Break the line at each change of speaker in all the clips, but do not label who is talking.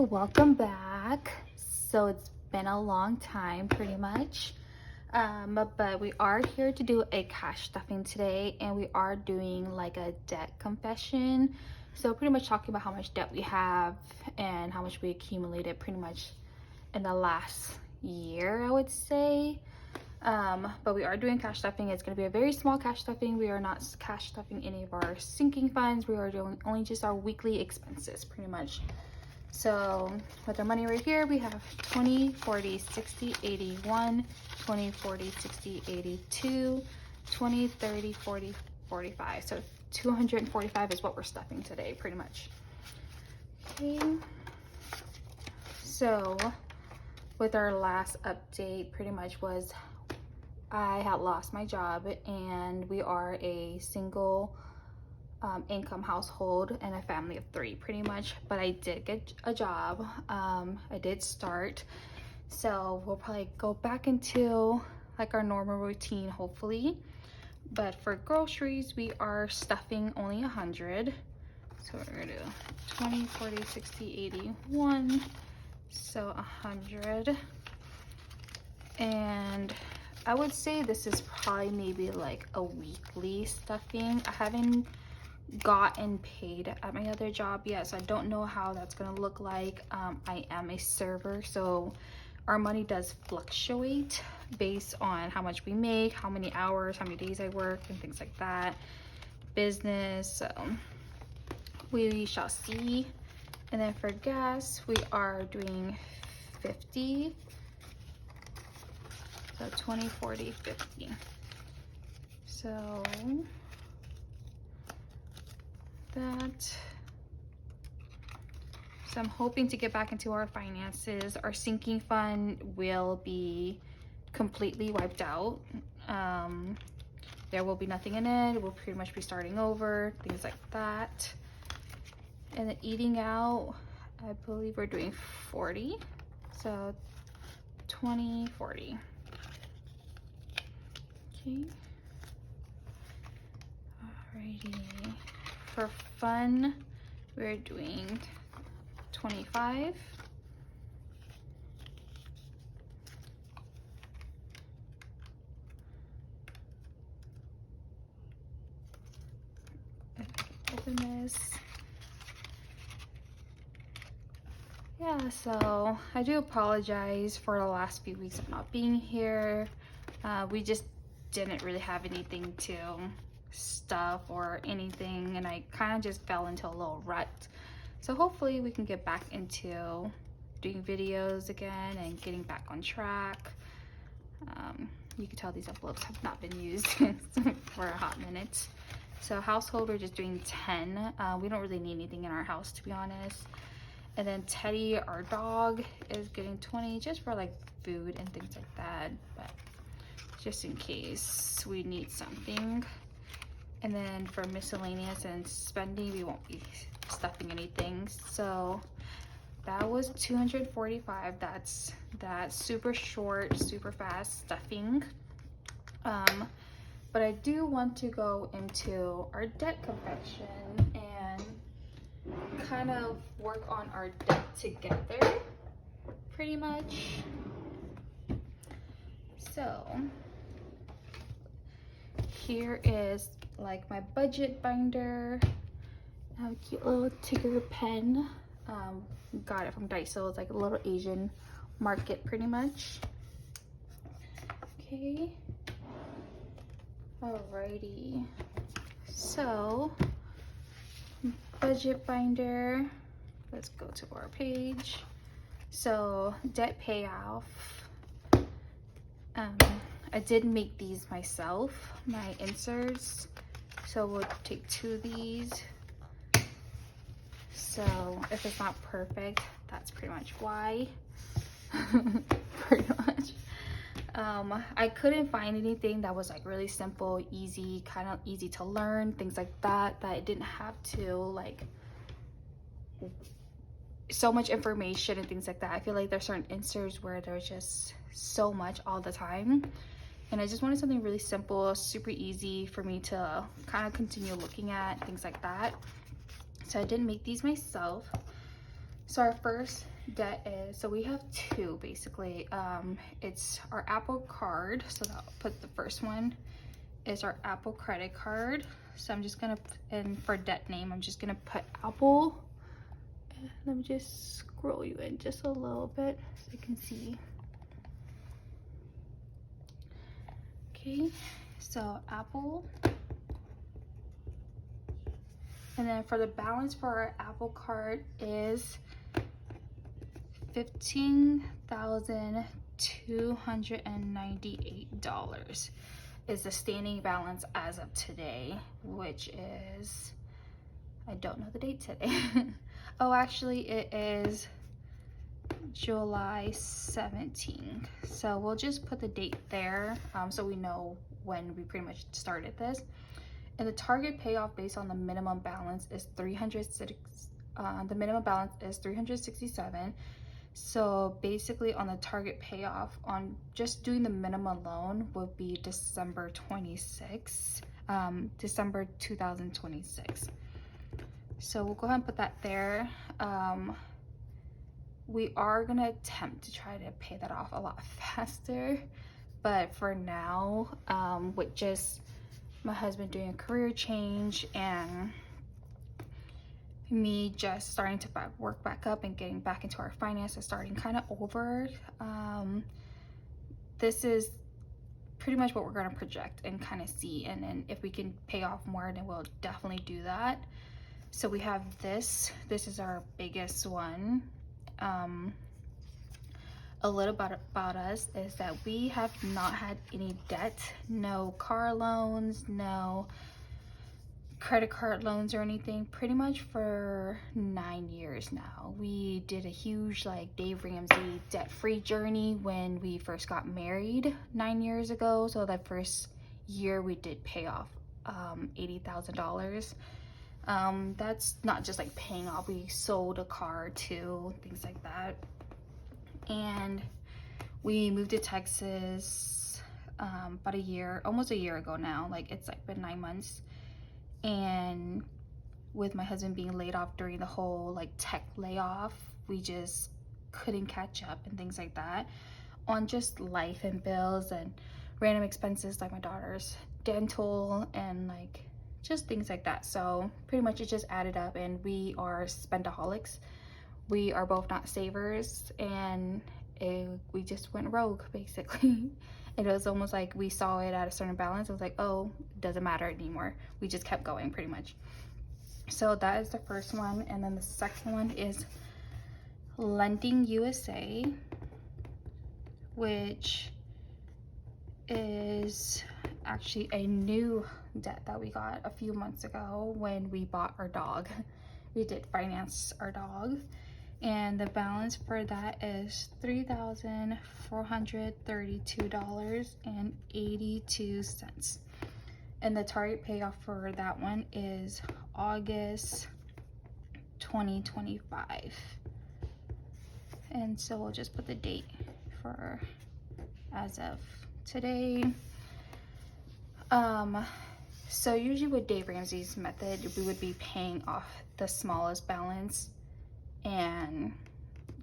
welcome back. So it's been a long time pretty much, but we are here to do a cash stuffing today, and we are doing like a debt confession. So pretty much talking about how much debt we have and how much we accumulated pretty much in the last year, I would say. But we are doing cash stuffing. It's going to be a very small cash stuffing. We are not cash stuffing any of our sinking funds. We are doing only just our weekly expenses pretty much. So with our money right here, we have 20, 40, 60, 81, 20, 40, 60, 82, 20, 30, 40, 45. So 245 is what we're stuffing today pretty much. Okay. So with our last update pretty much was I had lost my job, and we are a single income household and a family of 3 pretty much, but I did get a job. I did start, so we'll probably go back into like our normal routine hopefully. But for groceries, we are stuffing only 100. So we're gonna do 20, 40, 60, 81, so 100. And I would say this is probably maybe like a weekly stuffing. I haven't gotten paid at my other job yet, so I don't know how that's gonna look like. I am a server, so our money does fluctuate based on how much we make, how many hours, how many days I work, and things like that. Business, so we shall see. And then for gas, we are doing 50. So 20, 40, 50. So I'm hoping to get back into our finances. Our sinking fund will be completely wiped out. There will be nothing in it. We'll pretty much be starting over, things like that. And then eating out, I believe we're doing 40. So 20, 40. Okay. Alrighty. For fun, we're doing 25. Open this. Yeah, so I do apologize for the last few weeks of not being here. We just didn't really have anything to stuff or anything, and I kind of just fell into a little rut. So hopefully we can get back into doing videos again and getting back on track. You can tell these envelopes have not been used for a hot minute. So household, we're just doing 10. We don't really need anything in our house, to be honest. And then Teddy, our dog, is getting 20 just for like food and things like that, but just in case we need something. And then for miscellaneous and spending, we won't be stuffing anything. So that was 245. That's that super short, super fast stuffing. But I do want to go into our debt confession and kind of work on our debt together pretty much. So here is like my budget binder. I have a cute little ticker pen. Got it from Daiso. It's like a little Asian market pretty much. Okay. Alrighty. So budget binder. Let's go to our page. So debt payoff. I did make these myself, my inserts. So we'll take 2 of these. So if it's not perfect, that's pretty much why. Pretty much. I couldn't find anything that was like really simple, easy, kind of easy to learn, things like that, that it didn't have to like so much information and things like that. I feel like there's certain inserts where there's just so much all the time, and I just wanted something really simple, super easy for me to kind of continue looking at, things like that. So I did make these myself. So our first debt is, so we have two basically. It's our Apple card, so I'll put the first one is our Apple credit card. So I'm just gonna, and for debt name, I'm just gonna put Apple. Let me just scroll you in just a little bit so you can see. Okay, so Apple. And then for the balance for our Apple card is $15,298 is the standing balance as of today, which is, I don't know the date today. Oh, actually it is July 17th. So we'll just put the date there so we know when we pretty much started this. And the target payoff based on the minimum balance is the minimum balance is $367. So basically on the target payoff on just doing the minimum loan would be December 2026. So we'll go ahead and put that there. We are gonna attempt to try to pay that off a lot faster, but for now, with just my husband doing a career change and me just starting to work back up and getting back into our finances, starting kind of over, this is pretty much what we're going to project and kind of see. And then if we can pay off more, then we'll definitely do that. So we have this is our biggest one. A little about us is that we have not had any debt, no car loans, no credit card loans or anything, pretty much for 9 years now. We did a huge like Dave Ramsey debt-free journey when we first got married 9 years ago. So that first year we did pay off $80,000. That's not just like paying off, we sold a car too, things like that. And we moved to Texas about almost a year ago now. Like it's like been 9 months. And with my husband being laid off during the whole like tech layoff, we just couldn't catch up and things like that on just life and bills and random expenses like my daughter's dental and like just things like that. So pretty much it just added up, and we are spendaholics. We are both not savers, and we just went rogue basically. It was almost like we saw it at a certain balance. It was like, oh, it doesn't matter anymore. We just kept going pretty much. So that is the first one. And then the second one is Lending USA, which is actually a new debt that we got a few months ago when we bought our dog. We did finance our dog. And the balance for that is $3,432.82. And the target payoff for that one is August 2025. And so we'll just put the date for as of today. So usually with Dave Ramsey's method, we would be paying off the smallest balance and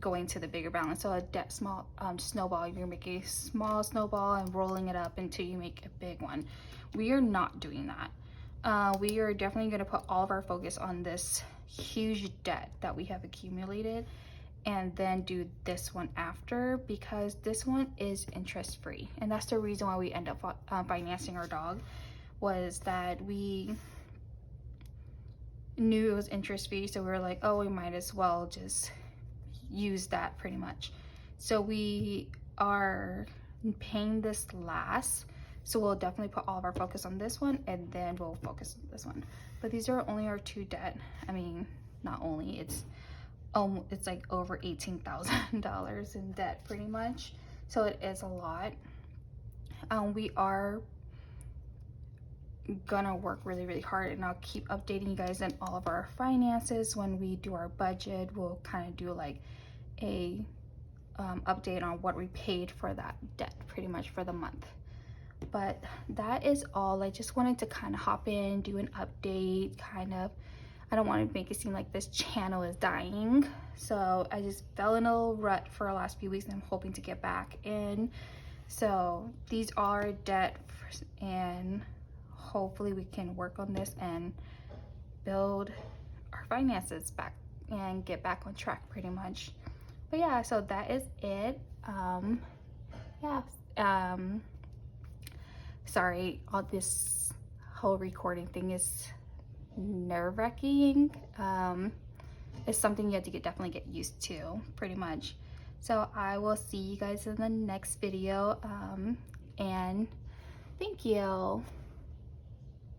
going to the bigger balance. So a debt snowball, you're making a small snowball and rolling it up until you make a big one. We are not doing that. We are definitely going to put all of our focus on this huge debt that we have accumulated, and then do this one after, because this one is interest free. And that's the reason why we end up financing our dog, was that we knew it was interest free. So we were like, oh, we might as well just use that pretty much. So we are paying this last. So we'll definitely put all of our focus on this one, and then we'll focus on this one. But these are only our two debt. I mean, not only, it's like over $18,000 in debt pretty much. So it is a lot. We are gonna work really, really hard, and I'll keep updating you guys on all of our finances. When we do our budget, we'll kind of do like a update on what we paid for that debt pretty much for the month. But that is all. I just wanted to kind of hop in, do an update, kind of I don't want to make it seem like this channel is dying. So I just fell in a little rut for the last few weeks, and I'm hoping to get back in. So these are debt, and hopefully we can work on this and build our finances back and get back on track pretty much. But yeah, so that is it. Sorry, all this whole recording thing is nerve-wracking. It's something you have to definitely get used to pretty much. So I will see you guys in the next video, and thank you.